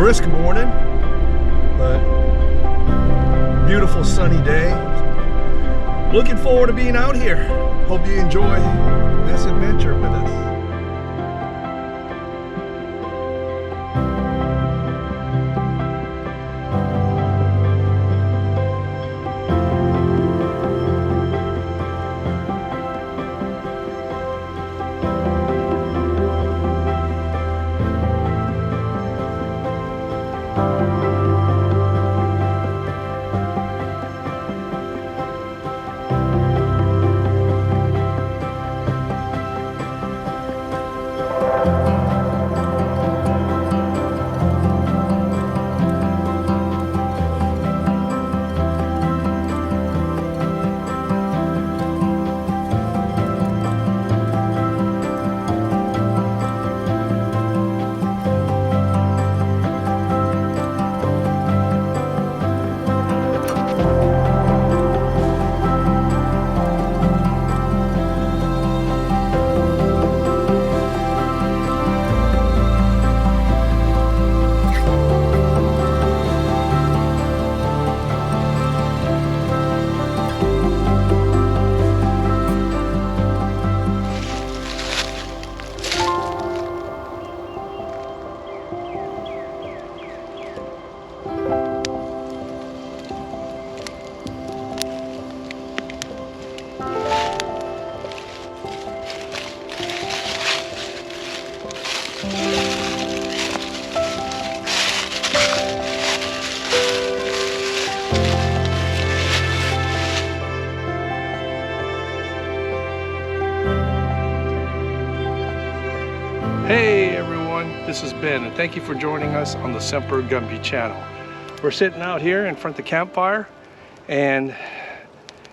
brisk morning, but beautiful sunny day. Looking forward to being out here. Hope you enjoy this adventure with us. Hey everyone, this is Ben, and thank you for joining us on the Semper Gumbie channel. We're sitting out here in front of the campfire, and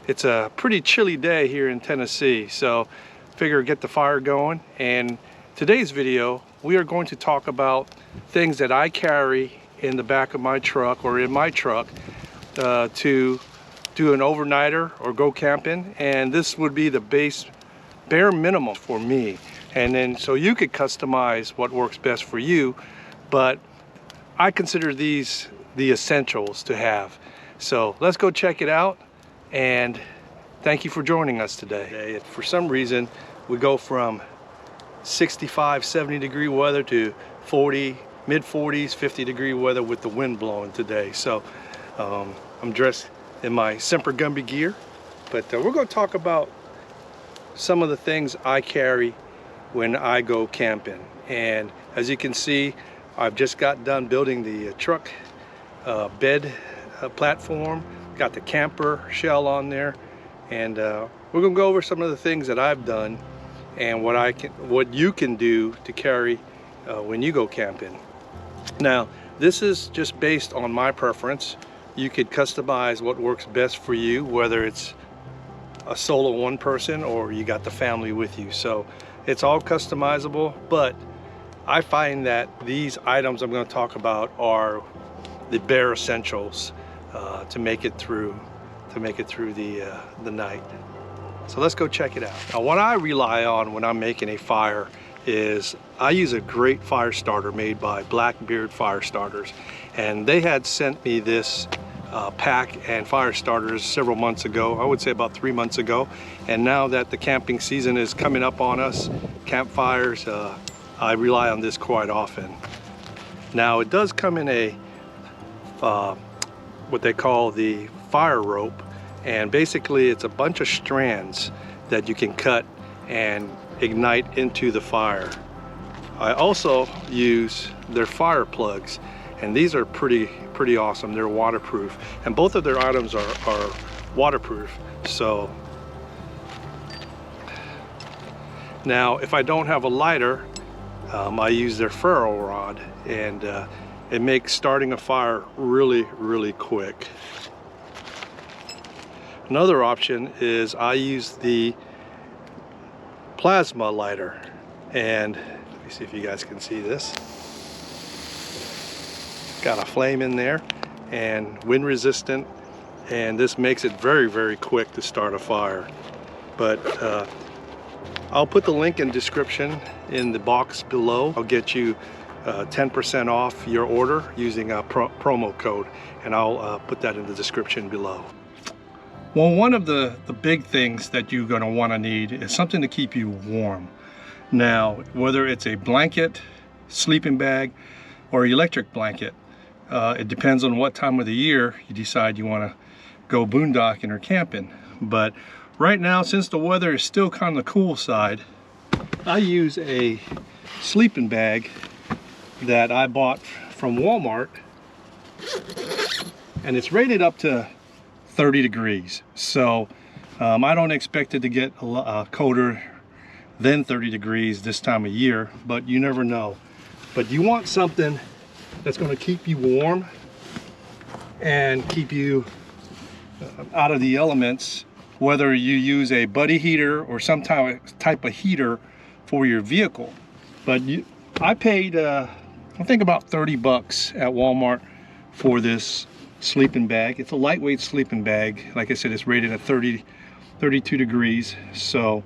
it's a pretty chilly day here in Tennessee, so figure get the fire going. And today's video, we are going to talk about things that I carry in the back of my truck or in my truck to do an overnighter or go camping, and this would be the bare minimum for me. And then so you could customize what works best for you, but I consider these the essentials to have. So let's go check it out, and thank you for joining us today. For some reason, we go from 65, 70 degree weather to 40, mid 40s, 50 degree weather with the wind blowing today. So I'm dressed in my Semper Gumbie gear, but we're going to talk about some of the things I carry when I go camping. And as you can see, I've just got done building the truck bed platform, got the camper shell on there, and we're gonna go over some of the things that I've done and what you can do to carry when you go camping. Now, this is just based on my preference. You could customize what works best for you, whether it's a solo one person or you got the family with you. So it's all customizable, but I find that these items I'm going to talk about are the bare essentials to make it through the night. So let's go check it out. Now, what I rely on when I'm making a fire is I use a great fire starter made by Blackbeard Firestarters, and they had sent me this pack and fire starters several months ago. I would say about 3 months ago. And now that the camping season is coming up on us, campfires, I rely on this quite often. Now, it does come in a what they call the fire rope, and basically it's a bunch of strands that you can cut and ignite into the fire. I also use their fire plugs, and these are pretty awesome. They're waterproof, and both of their items are waterproof. So now if I don't have a lighter, I use their ferro rod, and it makes starting a fire really quick. Another option is I use the plasma lighter, and let me see if you guys can see this. Got a flame in there and wind resistant, and this makes it very quick to start a fire. But I'll put the link in description in the box below. I'll get you 10% off your order using a promo code, and I'll put that in the description below. Well, one of the big things that you're going to want to need is something to keep you warm. Now, whether it's a blanket, sleeping bag, or electric blanket, it depends on what time of the year you decide you want to go boondocking or camping. But right now, since the weather is still kind of the cool side, I use a sleeping bag that I bought from Walmart, and it's rated up to 30 degrees. So I don't expect it to get colder than 30 degrees this time of year, but you never know. But you want something that's going to keep you warm and keep you out of the elements, whether you use a buddy heater or some type of heater for your vehicle. But I paid I think about 30 bucks at Walmart for this sleeping bag. It's a lightweight sleeping bag. Like I said, it's rated at 32 degrees, so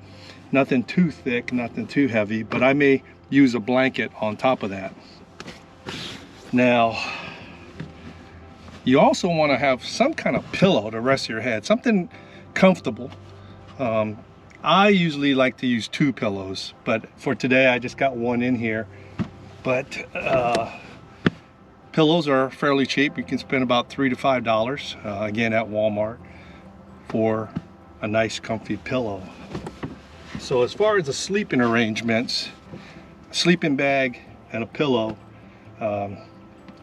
nothing too thick, nothing too heavy, but I may use a blanket on top of that. Now, you also want to have some kind of pillow to rest your head, something comfortable. I usually like to use 2 pillows, but for today I just got one in here. But pillows are fairly cheap. You can spend about $3 to $5 again at Walmart for a nice comfy pillow. So as far as the sleeping arrangements, a sleeping bag and a pillow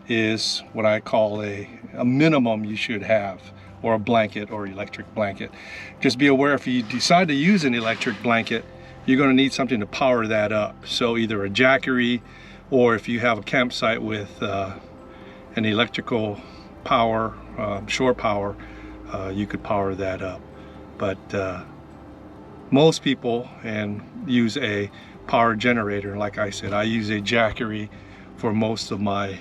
is what I call a minimum you should have, or a blanket or electric blanket. Just be aware, if you decide to use an electric blanket, you're going to need something to power that up. So either a Jackery, or if you have a campsite with an electrical power, shore power, you could power that up. But most people use a power generator. Like I said, I use a Jackery for most of my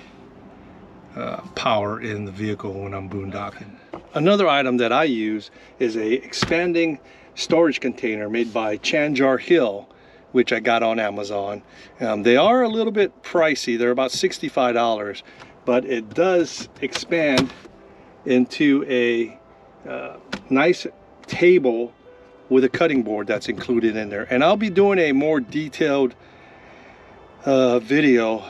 power in the vehicle when I'm boondocking. Another item that I use is a expanding storage container made by Chanjar Hill, which I got on Amazon. They are a little bit pricey. They're about $65, but it does expand into a nice table with a cutting board that's included in there. And I'll be doing a more detailed video.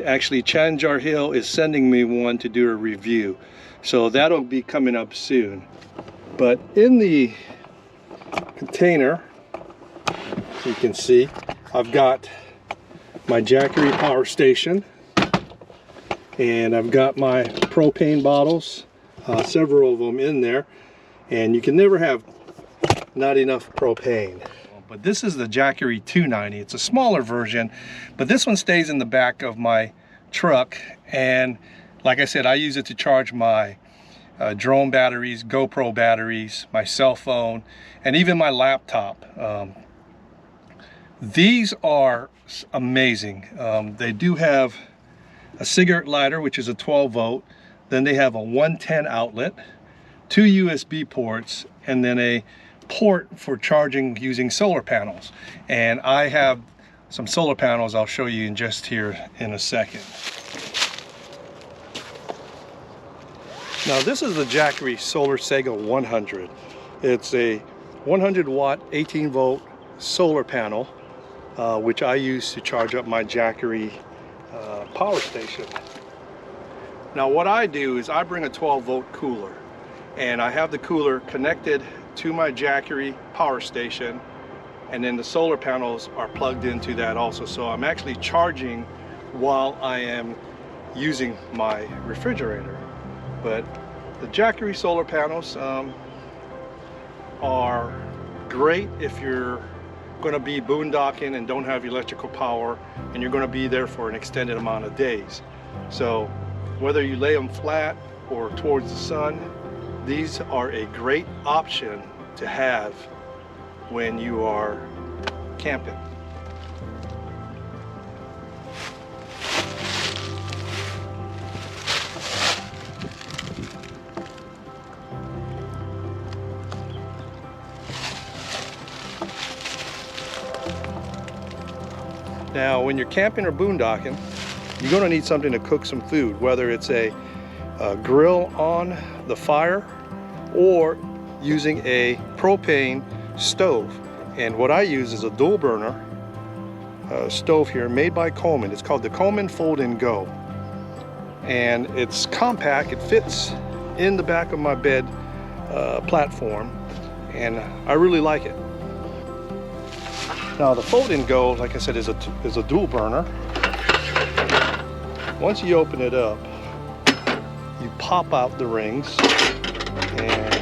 Actually, Chanjar Hill is sending me one to do a review, so that'll be coming up soon. But in the container, you can see I've got my Jackery power station, and I've got my propane bottles, several of them in there, and you can never have not enough propane. But this is the Jackery 290. It's a smaller version, but this one stays in the back of my truck, and like I said, I use it to charge my drone batteries, GoPro batteries, my cell phone, and even my laptop. These are amazing. They do have a cigarette lighter, which is a 12 volt. Then they have a 110 outlet, 2 USB ports, and then a port for charging using solar panels. And I have some solar panels I'll show you in just here in a second. Now this is the Jackery Solar Sega 100. It's a 100 watt 18 volt solar panel, which I use to charge up my Jackery power station. Now what I do is I bring a 12 volt cooler, and I have the cooler connected to my Jackery power station, and then the solar panels are plugged into that also. So I'm actually charging while I am using my refrigerator. But the Jackery solar panels are great if you're going to be boondocking and don't have electrical power, and you're going to be there for an extended amount of days. So whether you lay them flat or towards the sun, these are a great option to have when you are camping. Now, when you're camping or boondocking, you're going to need something to cook some food, whether it's a grill on the fire or using a propane stove. And what I use is a dual burner stove here made by Coleman. It's called the Coleman Fold and Go, and it's compact. It fits in the back of my bed platform, and I really like it. Now the Fold and Go, like I said, is a dual burner. Once you open it up, you pop out the rings and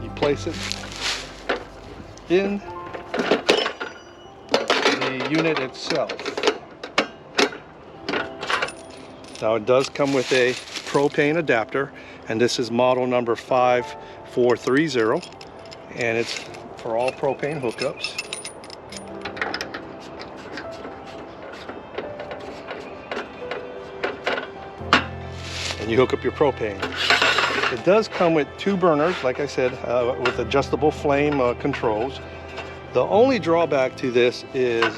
you place it in the unit itself. Now it does come with a propane adapter, and this is model number 5430, and it's for all propane hookups. And you hook up your propane. It does come with 2 burners, like I said, with adjustable flame controls. The only drawback to this is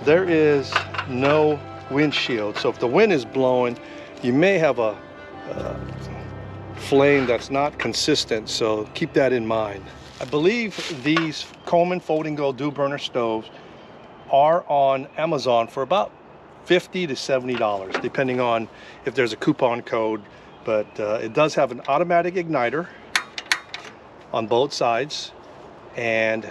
there is no windshield. So if the wind is blowing, you may have a flame that's not consistent, so keep that in mind. I believe these Coleman Fold and Go dual burner stoves are on Amazon for about $50 to $70, depending on if there's a coupon code. But it does have an automatic igniter on both sides, and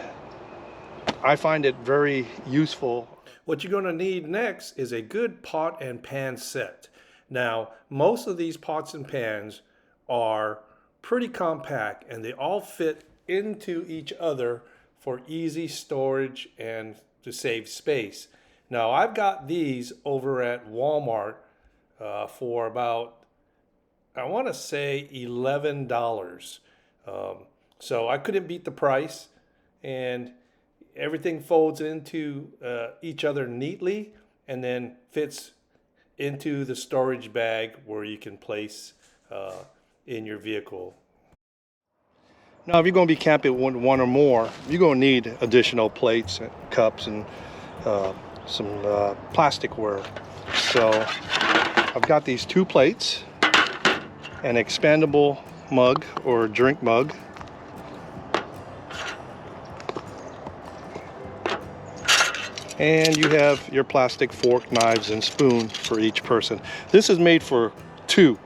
I find it very useful. What you're going to need next is a good pot and pan set. Now, most of these pots and pans are pretty compact, and they all fit into each other for easy storage and to save space. Now, I've got these over at Walmart for about, I want to say $11. So I couldn't beat the price, and everything folds into each other neatly and then fits into the storage bag where you can place in your vehicle. Now, if you're going to be camping with one or more, you're going to need additional plates, cups, and some plasticware. So I've got these 2 plates, an expandable mug or drink mug, and you have your plastic fork, knives, and spoon for each person. This is made for 2.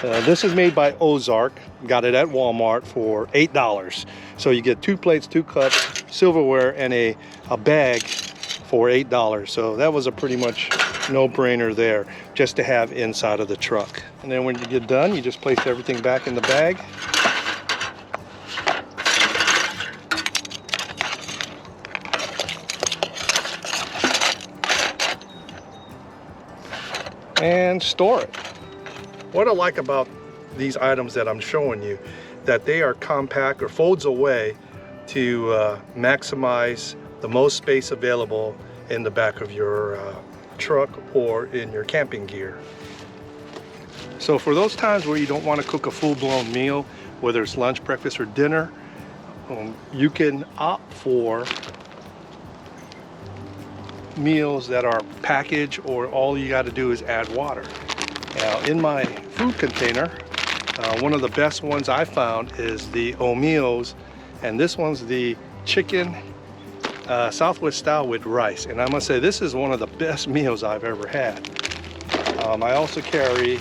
This is made by Ozark. Got it at Walmart for $8. So you get 2 plates, 2 cups, silverware, and a bag for $8. So that was a pretty much no-brainer there, just to have inside of the truck. And then when you get done, you just place everything back in the bag. And store it. What I like about these items that I'm showing you, that they are compact or folds away to maximize the most space available in the back of your truck or in your camping gear. So for those times where you don't want to cook a full-blown meal, whether it's lunch, breakfast, or dinner, you can opt for meals that are packaged, or all you got to do is add water. Now, in my food container, one of the best ones I found is the O'Meals, and this one's the chicken Southwest style with rice, and I must say this is one of the best meals I've ever had. I also carry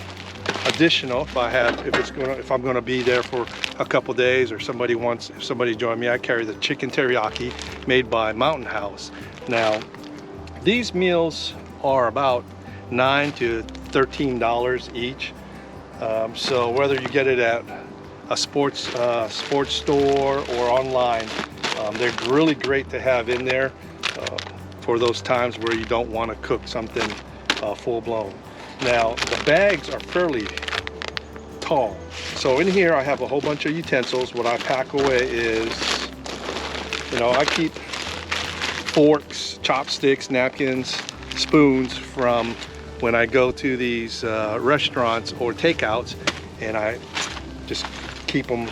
additional if I'm going to be there for a couple days, or if somebody join me, I carry the chicken teriyaki made by Mountain House. Now, these meals are about $9 to $13 each. So whether you get it at a sports store or online, they're really great to have in there for those times where you don't want to cook something full-blown. Now, the bags are fairly tall. So in here I have a whole bunch of utensils. What I pack away is, I keep forks, chopsticks, napkins, spoons from when I go to these restaurants or takeouts, and I just keep them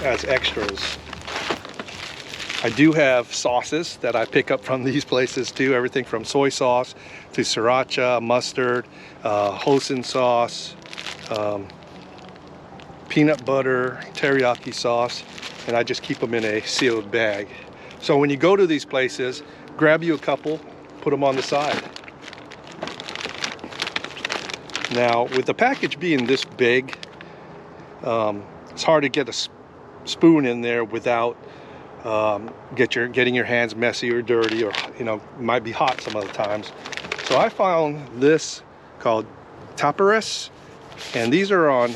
as extras. I do have sauces that I pick up from these places too. Everything from soy sauce to sriracha, mustard, hoisin sauce, peanut butter, teriyaki sauce, and I just keep them in a sealed bag. So when you go to these places, grab you a couple, put them on the side. Now, with the package being this big, it's hard to get a spoon in there without getting your hands messy or dirty, or it might be hot some other times. So I found this called tapares, and these are on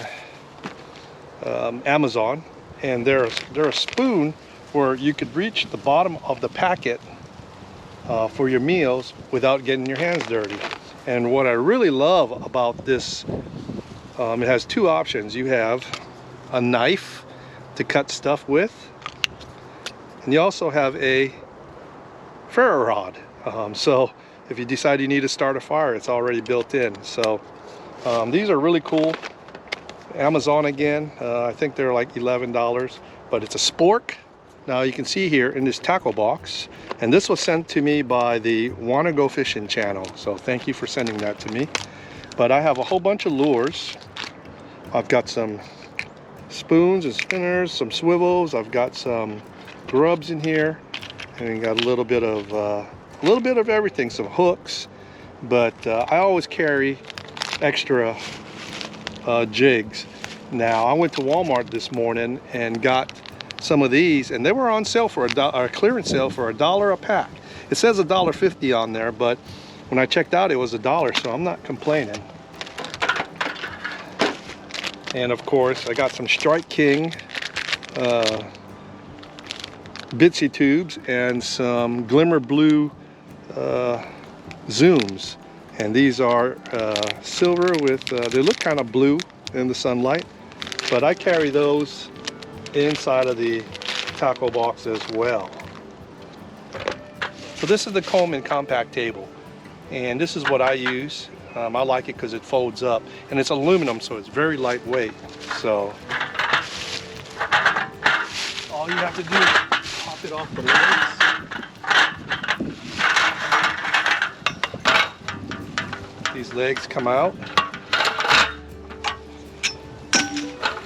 Amazon, and they're a spoon where you could reach the bottom of the packet for your meals without getting your hands dirty. And what I really love about this, it has two options. You have a knife to cut stuff with, and you also have a ferro rod. So if you decide you need to start a fire, it's already built in. So these are really cool. Amazon again, I think they're like $11, but it's a spork. Now you can see here in this tackle box, and this was sent to me by the Wanna Go Fishing channel, so thank you for sending that to me. But I have a whole bunch of lures. I've got some spoons and spinners, some swivels, I've got some grubs in here, and got a little bit of everything, some hooks, but I always carry extra jigs. Now I went to Walmart this morning and got some of these, and they were on sale for a clearance sale for $1 a pack. It says $1.50 on there, but when I checked out it was $1, so I'm not complaining. And of course I got some Strike King Bitsy tubes and some Glimmer Blue zooms, and these are silver with they look kind of blue in the sunlight, but I carry those inside of the tackle box as well. So this is the Coleman compact table, and this is what I use. I like it because it folds up, and it's aluminum, so it's very lightweight. So all you have to do is pop it off the legs. These legs come out,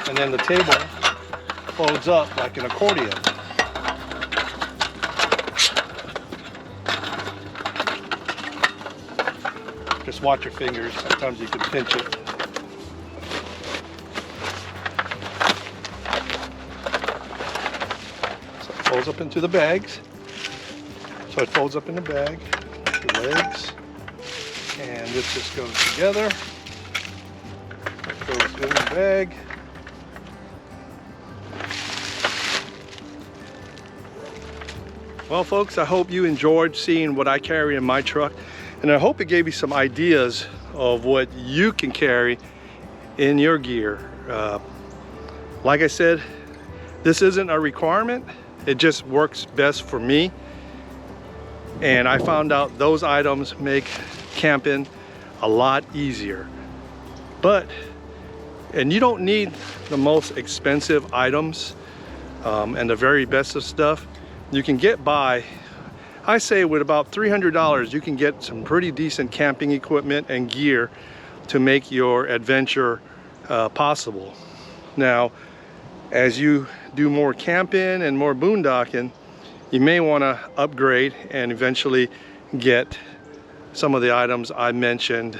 and then the table folds up like an accordion. Just watch your fingers, sometimes you can pinch it. So it folds up into the bags. So it folds up in the bag, the legs, and this just goes together. It goes in the bag. Well folks, I hope you enjoyed seeing what I carry in my truck, and I hope it gave you some ideas of what you can carry in your gear. Like I said, this isn't a requirement, it just works best for me, and I found out those items make camping a lot easier. And you don't need the most expensive items and the very best of stuff. You can get by, I say with about $300, you can get some pretty decent camping equipment and gear to make your adventure possible. Now, as you do more camping and more boondocking, you may want to upgrade and eventually get some of the items I mentioned,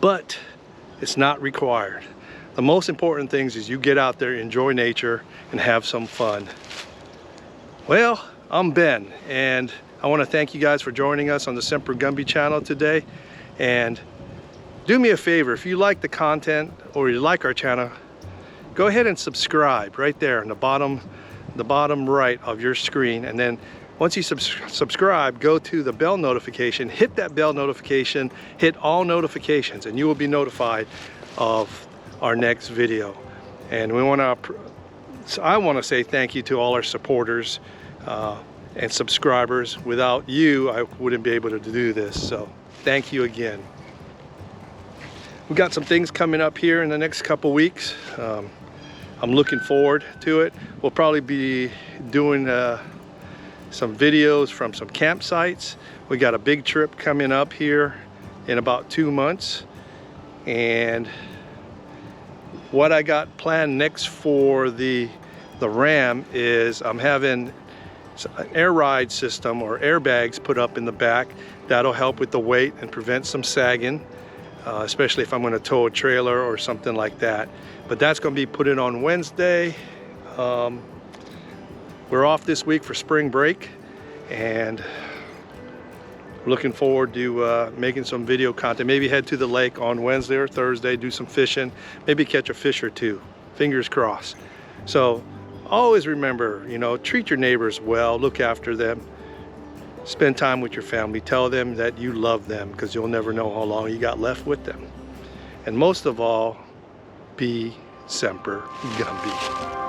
but it's not required. The most important things is you get out there, enjoy nature, and have some fun. Well, I'm Ben, and I want to thank you guys for joining us on the Semper Gumbie channel today. And do me a favor, if you like the content or you like our channel, go ahead and subscribe right there in the bottom right of your screen. And then once you subscribe, go to the bell notification, hit that bell notification, hit all notifications, and you will be notified of our next video. And I want to say thank you to all our supporters and subscribers. Without you, I wouldn't be able to do this, so thank you again. We've got some things coming up here in the next couple weeks. I'm looking forward to it. We'll probably be doing some videos from some campsites. We got a big trip coming up here in about 2 months, and what I got planned next for the Ram is I'm having an air ride system or airbags put up in the back. That'll help with the weight and prevent some sagging, especially if I'm going to tow a trailer or something like that. But that's going to be put in on Wednesday. We're off this week for spring break, and looking forward to making some video content. Maybe head to the lake on Wednesday or Thursday, do some fishing, maybe catch a fish or two. Fingers crossed. So always remember, you know, treat your neighbors well, look after them, spend time with your family, tell them that you love them, because you'll never know how long you got left with them. And most of all, be Semper Gumbie.